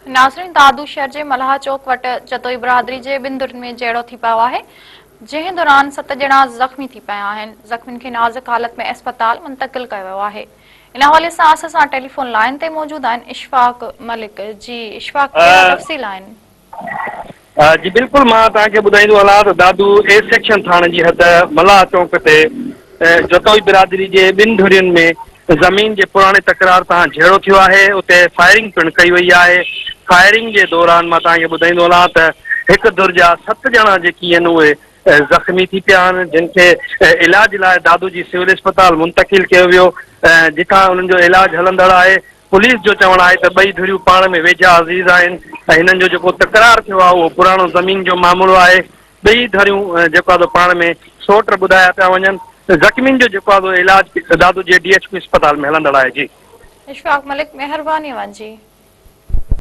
नाज़रीन, दादू शहर जे मल्हा चौक वट जतोई बिरादरी जे ॿिनि धुरनि में जहिड़ो थी पियो आहे, जंहिं दौरान 7 ॼणा ज़ख़्मी थी पिया आहिनि। ज़ख़्मियुनि खे नाज़ुक हालत में अस्पताल मुंतक़िल कयो वियो आहे। इन हवाले सां असां सां टेलीफोन लाइन ते मौजूद आहिनि इशफाक मलिक। जी इशफाक, कहिड़ा तफ़सील आहिनि? जी बिल्कुलु, मां तव्हांखे ॿुधाईंदो हलां त दादू ए सेक्शन थाणे जी हद मल्हा चौक ते जतोई बिरादरी जे ॿिनि धुरियुनि में ज़मीन जे पुराणे तकरार सां झेड़ो थियो आहे। उते फायरिंग पिणु कई वई आहे। फायरिंग जे दौरान मां तव्हांखे ॿुधाईंदो हलां त हिकु धुर जा 7 ॼणा जेकी आहिनि उहे ज़ख़्मी थी पिया आहिनि, जिन खे इलाज लाइ दादू जी सिविल अस्पताल मुंतक़िल कयो वियो, जिथां उन्हनि जो इलाजु हलंदड़ आहे। पुलिस जो चवणु आहे त ॿई धुरियूं पाण में वेझा अज़ीज़ आहिनि ऐं हिननि जो जेको तकरार थियो आहे उहो पुराणो ज़मीन जो मामिलो आहे। ॿई धरियूं जेको आहे पाण में सोट ॿुधाया पिया वञनि। ज़ख़्मियुनि जो जेको आहे इलाजु दादू जे DHP अस्पताल में हलंदड़ आहे। जी इशफाक मलिक, महिरबानी जी।